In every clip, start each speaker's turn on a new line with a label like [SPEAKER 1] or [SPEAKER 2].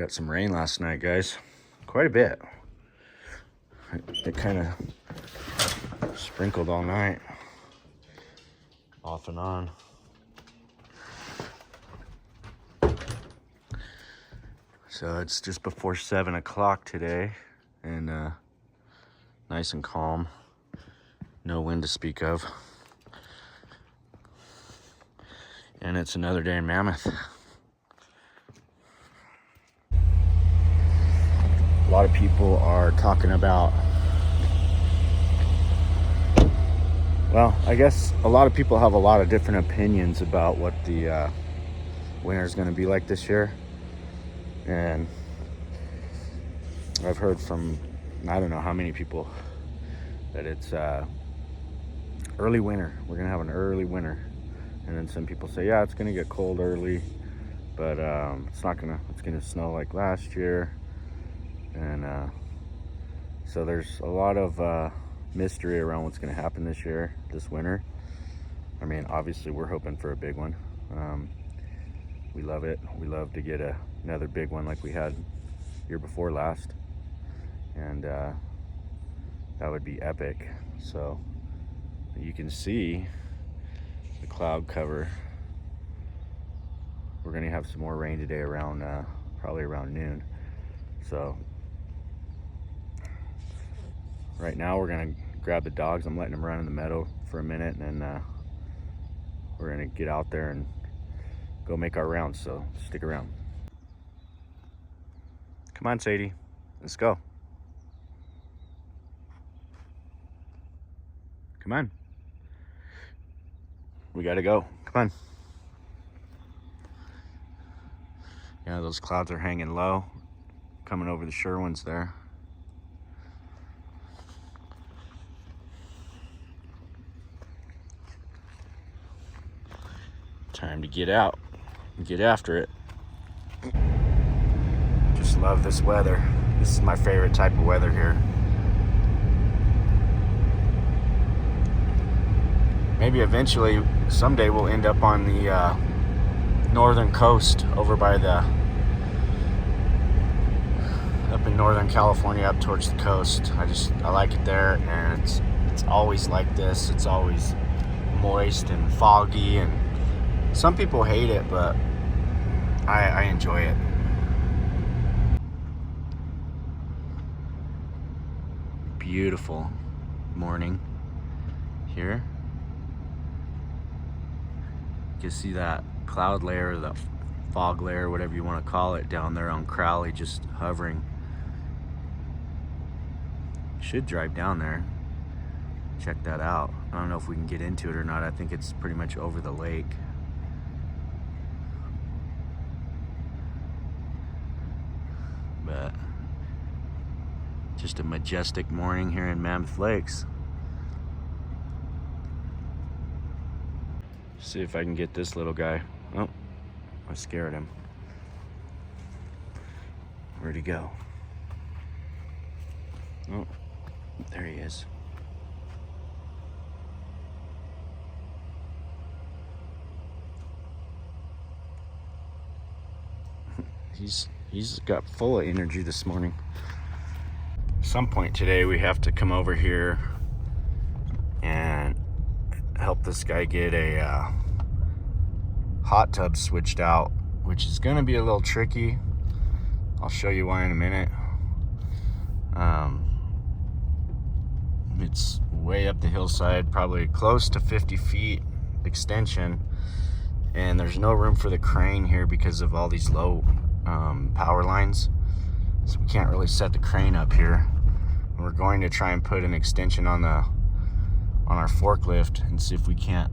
[SPEAKER 1] Got some rain last night, guys. Quite a bit. It kind of sprinkled all night, off and on. So it's just before 7 o'clock today, and nice and calm. No wind to speak of. And it's another day in Mammoth. A lot of people are talking about, well, I guess a lot of people have a lot of different opinions about what the winter is going to be like this year. And I've heard from, I don't know how many people, that it's early winter. We're going to have an early winter. And then some people say, yeah, it's going to get cold early, but it's going to snow like last year. And so there's a lot of mystery around what's going to happen this winter. I mean, obviously we're hoping for a big one. We love it. We love to get another big one like we had year before last. And that would be epic. So you can see the cloud cover. We're going to have some more rain today around probably around noon. So right now we're going to grab the dogs. I'm letting them run in the meadow for a minute, and then we're going to get out there and go make our rounds. So stick around. Come on, Sadie, let's go. Come on, we gotta go. Come on. Yeah, those clouds are hanging low, coming over the Sherwins there. Time to get out and get after it. Just love this weather. This is my favorite type of weather here. Maybe eventually, someday we'll end up on the northern coast, over by up in Northern California, up towards the coast. I like it there, and it's always like this. It's always moist and foggy, and some people hate it, but I enjoy it. Beautiful morning here. You can see that cloud layer, the fog layer, whatever you want to call it, down there on Crowley, just hovering. Should drive down there, check that out. I don't know if we can get into it or not. I think it's pretty much over the lake. But just a majestic morning here in Mammoth Lakes. See if I can get this little guy. Oh, I scared him. Where'd he go? Oh, there he is. He's got full of energy this morning. At some point today we have to come over here and help this guy get a hot tub switched out, which is going to be a little tricky. I'll show you why in a minute. It's way up the hillside, probably close to 50 feet extension, and there's no room for the crane here because of all these low power lines, so we can't really set the crane up here. And we're going to try and put an extension on our forklift and see if we can't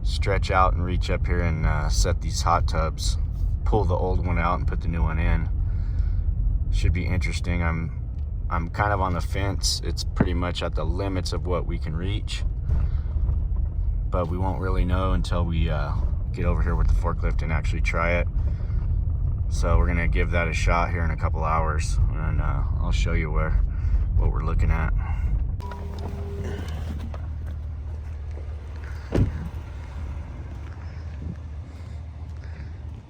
[SPEAKER 1] stretch out and reach up here and set these hot tubs, pull the old one out and put the new one in. Should be interesting. I'm kind of on the fence. It's pretty much at the limits of what we can reach, but we won't really know until we get over here with the forklift and actually try it. So we're gonna give that a shot here in a couple hours, and I'll show you what we're looking at.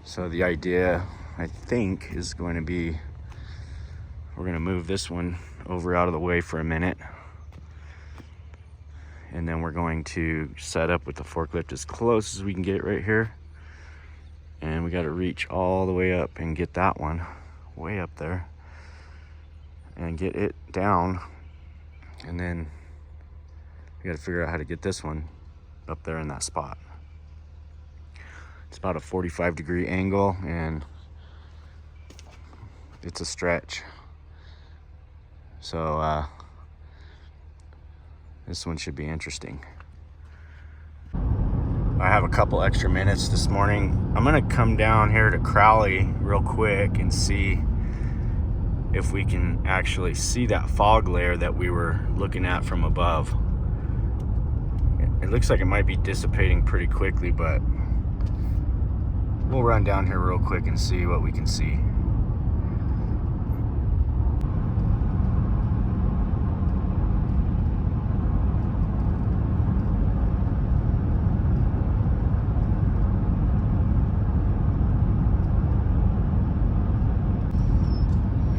[SPEAKER 1] So the idea I think, is going to be, we're gonna move this one over out of the way for a minute. And then we're going to set up with the forklift as close as we can get it right here. And we gotta reach all the way up and get that one way up there and get it down. And then we gotta figure out how to get this one up there in that spot. It's about a 45-degree angle and it's a stretch. So this one should be interesting. I have a couple extra minutes this morning. I'm gonna come down here to Crowley real quick and see if we can actually see that fog layer that we were looking at from above. It looks like it might be dissipating pretty quickly, but we'll run down here real quick and see what we can see.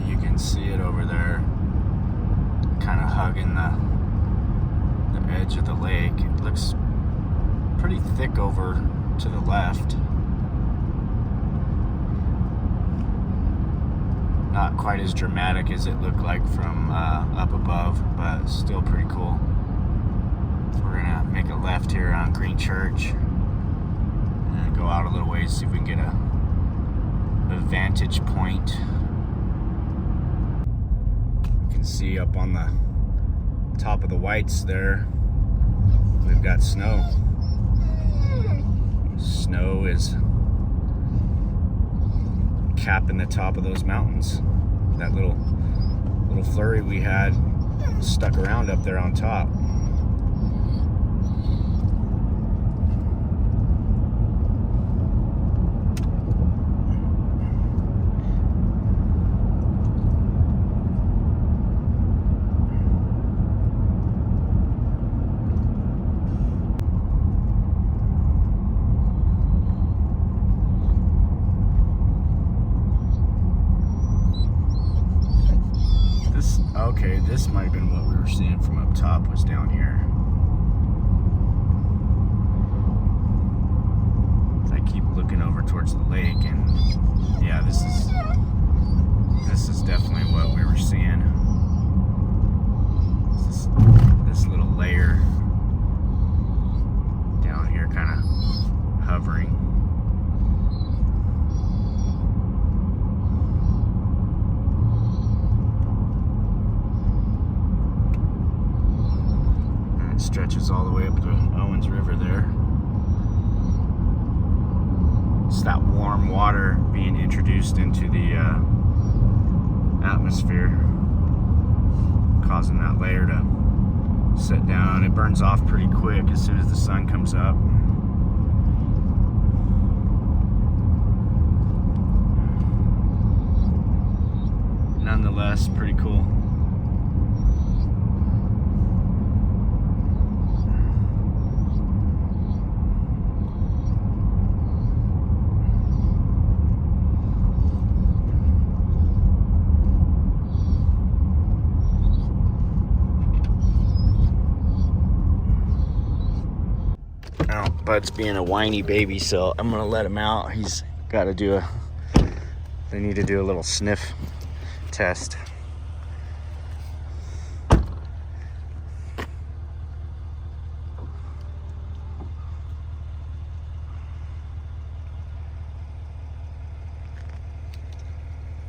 [SPEAKER 1] You can see it over there, kind of hugging the edge of the lake. It looks pretty thick over to the left. Not quite as dramatic as it looked like from up above, but still pretty cool. So we're gonna make a left here on Green Church and go out a little ways, see if we can get a vantage point. You can see up on the top of the whites there, we've got snow. Snow is capping the top of those mountains. That little flurry we had stuck around up there on top. Okay, this might have been what we were seeing from up top, was down here. I keep looking over towards the lake, and yeah, this is definitely what we were seeing. This little layer down here, kind of hovering. Stretches all the way up to Owens River there. It's that warm water being introduced into the atmosphere, causing that layer to sit down. It burns off pretty quick as soon as the sun comes up. Nonetheless, pretty cool. Now, Bud's being a whiny baby, so I'm gonna let him out. He's got to do they need to do a little sniff test.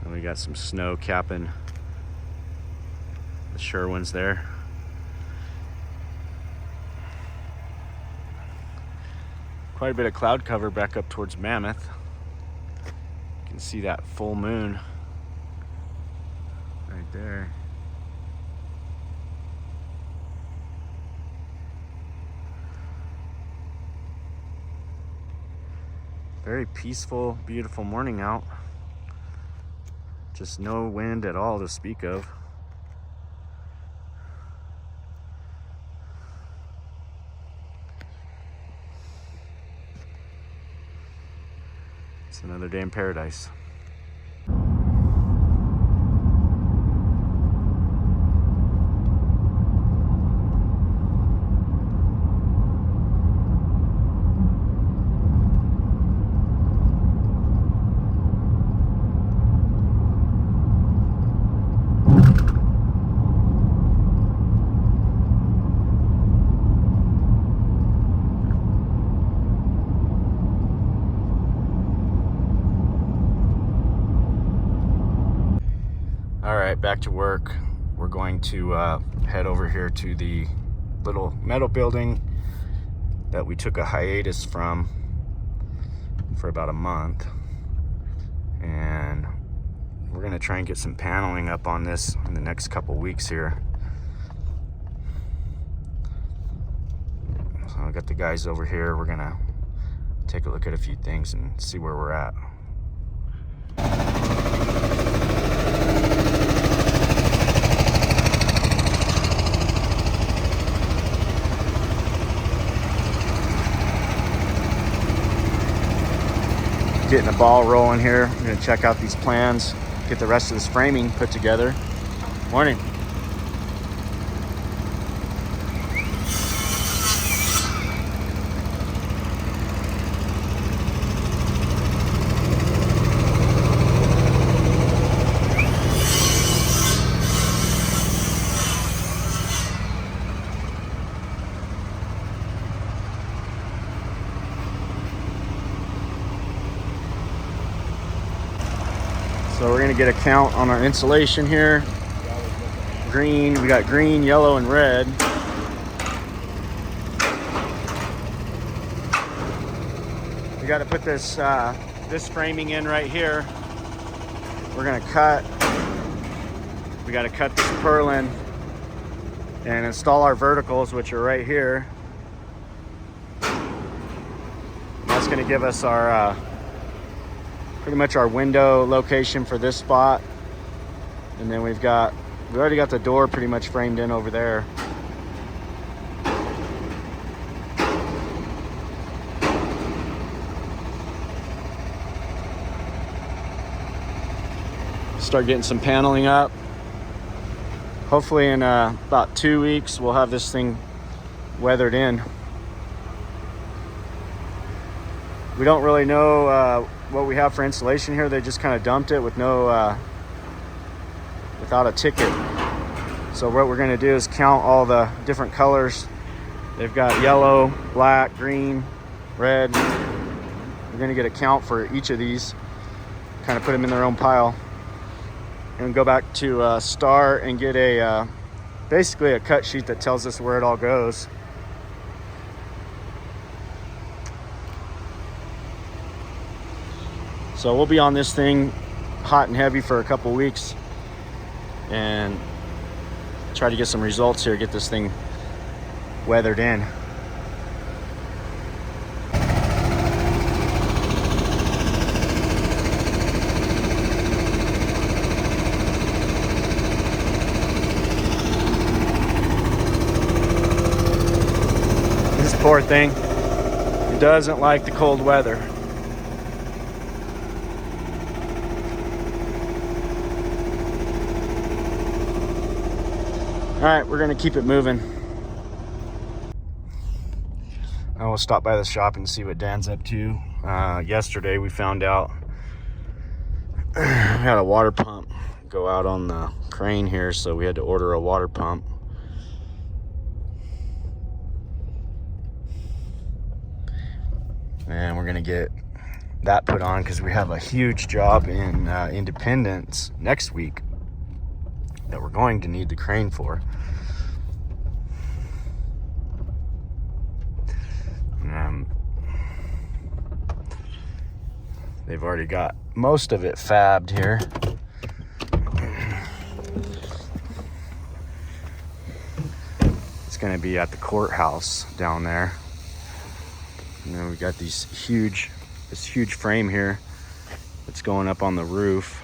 [SPEAKER 1] And we got some snow capping the Sherwins there. Quite a bit of cloud cover back up towards Mammoth. You can see that full moon right there. Very peaceful, beautiful morning out. Just no wind at all to speak of. It's another day in paradise. All right, back to work. We're going to head over here to the little metal building that we took a hiatus from for about a month. And we're gonna try and get some paneling up on this in the next couple weeks here. So I got the guys over here. We're gonna take a look at a few things and see where we're at. Getting the ball rolling here. I'm gonna check out these plans, get the rest of this framing put together. Morning. So we're gonna get a count on our insulation here. Green, we got green, yellow, and red. We got to put this this framing in right here. We're gonna cut. We got to cut this purlin and install our verticals, which are right here. And that's gonna give us our pretty much our window location for this spot. And then we already got the door pretty much framed in over there. Start getting some paneling up. Hopefully in about 2 weeks we'll have this thing weathered in. We don't really know what we have for insulation here. They just kind of dumped it with no without a ticket. So what we're going to do is count all the different colors. They've got yellow, black, green, red. We're going to get a count for each of these, kind of put them in their own pile, and go back to Star and get a basically a cut sheet that tells us where it all goes. So we'll be on this thing hot and heavy for a couple weeks and try to get some results here, get this thing weathered in. This poor thing, it doesn't like the cold weather. All right, we're gonna keep it moving. I will stop by the shop and see what Dan's up to. Yesterday we found out we had a water pump go out on the crane here, so we had to order a water pump. And we're gonna get that put on because we have a huge job in Independence next week that we're going to need the crane for. They've already got most of it fabbed here. It's gonna be at the courthouse down there. And then we got this huge frame here that's going up on the roof.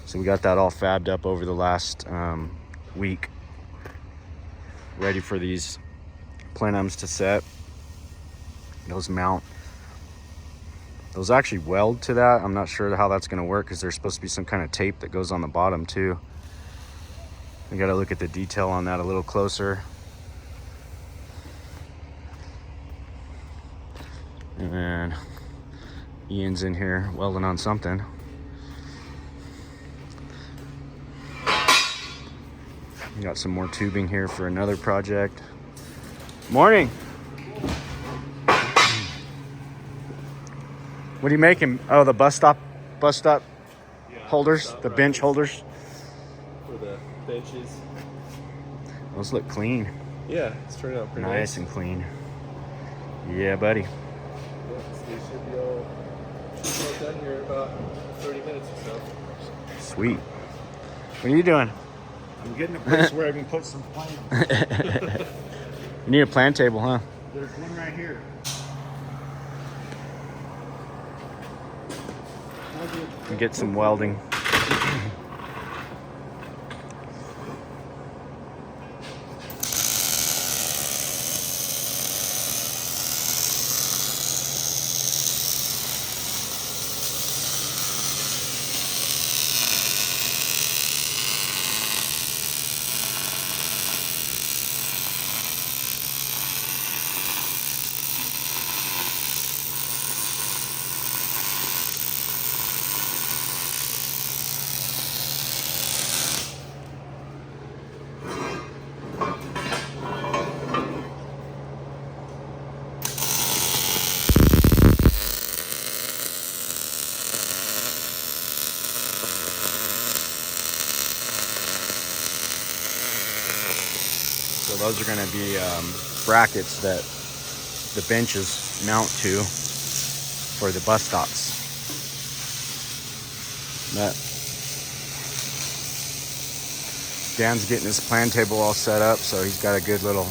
[SPEAKER 1] So we got that all fabbed up over the last week, ready for these plenums to set. Those mount. Those actually weld to that. I'm not sure how that's gonna work because there's supposed to be some kind of tape that goes on the bottom too. We gotta look at the detail on that a little closer. And then Ian's in here welding on something. We got some more tubing here for another project. Morning. What are you making? Oh, the bus stop.
[SPEAKER 2] Yeah.
[SPEAKER 1] holders, the bench holders.
[SPEAKER 2] For the benches.
[SPEAKER 1] Those look clean.
[SPEAKER 2] Yeah, it's turning out pretty nice.
[SPEAKER 1] Nice and clean. Yeah, buddy.
[SPEAKER 2] Yeah, so they should be all done here in about 30 minutes or so.
[SPEAKER 1] Sweet. What are you doing?
[SPEAKER 3] I'm getting a place where I can put some plants.
[SPEAKER 1] You need a plant table, huh?
[SPEAKER 3] There's one right here.
[SPEAKER 1] Get some welding. So those are going to be brackets that the benches mount to for the bus stops. But Dan's getting his plan table all set up, so he's got a good little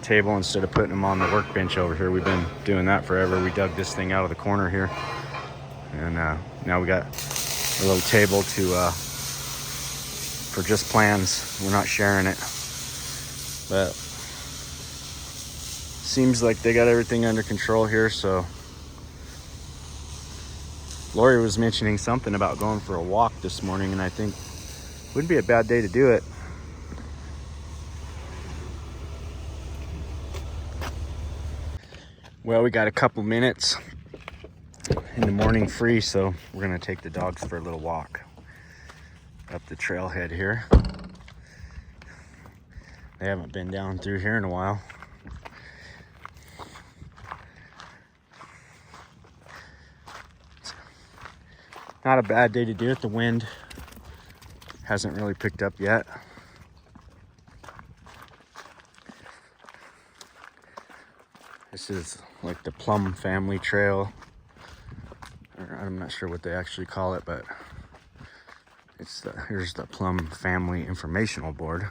[SPEAKER 1] table instead of putting them on the workbench over here. We've been doing that forever. We dug this thing out of the corner here, and now we got a little table to for just plans. We're not sharing it, but seems like they got everything under control here. So Lori was mentioning something about going for a walk this morning, and I think wouldn't be a bad day to do it. Well, we got a couple minutes in the morning free, so we're gonna take the dogs for a little walk up the trailhead here. They haven't been down through here in a while. It's not a bad day to do it. The wind hasn't really picked up yet. This is like the Plum Family Trail. I'm not sure what they actually call it, but here's the Plum Family Informational Board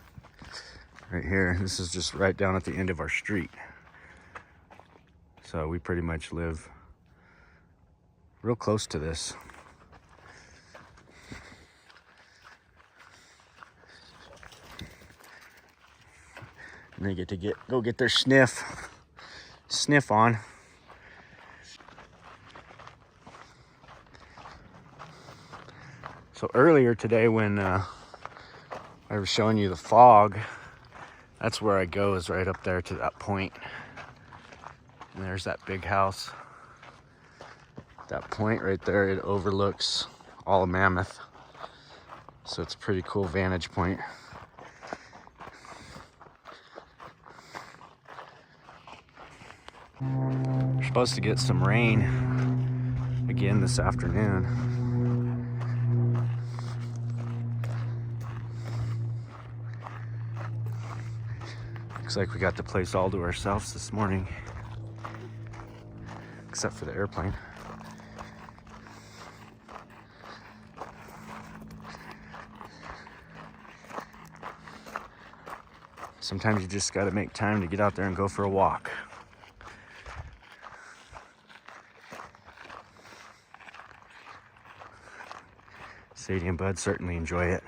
[SPEAKER 1] right here. This is just right down at the end of our street. So we pretty much live real close to this. And they get to go get their sniff on. So earlier today when I was showing you the fog, that's where I go, is right up there to that point. And there's that big house. That point right there, it overlooks all of Mammoth. So it's a pretty cool vantage point. We're supposed to get some rain again this afternoon. Looks like we got the place all to ourselves this morning, except for the airplane. Sometimes you just got to make time to get out there and go for a walk. Sadie and Bud certainly enjoy it.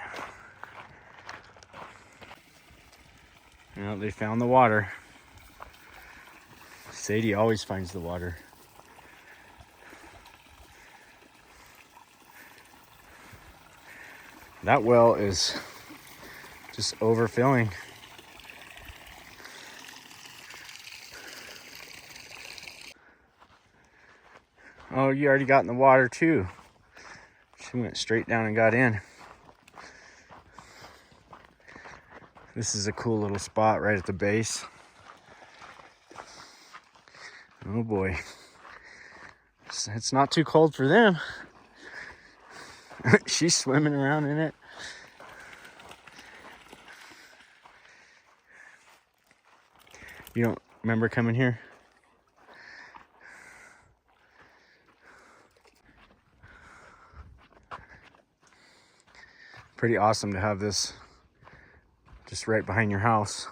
[SPEAKER 1] Well, they found the water. Sadie always finds the water. That well is just overfilling. Oh, you already got in the water too. She went straight down and got in. This is a cool little spot right at the base. Oh boy. It's not too cold for them. She's swimming around in it. You don't remember coming here? Pretty awesome to have this just right behind your house.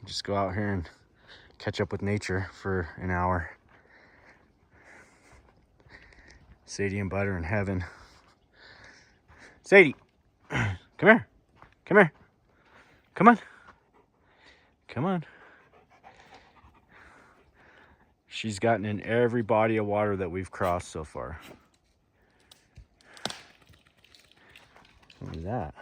[SPEAKER 1] Just go out here and catch up with nature for an hour. Sadie and Butter in heaven. Sadie, come here. Come here. Come on. Come on. She's gotten in every body of water that we've crossed so far. Look at that.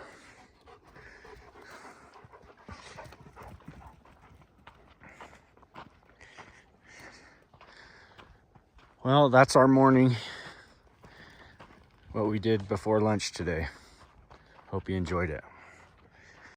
[SPEAKER 1] Well, that's our morning. What we did before lunch today. Hope you enjoyed it.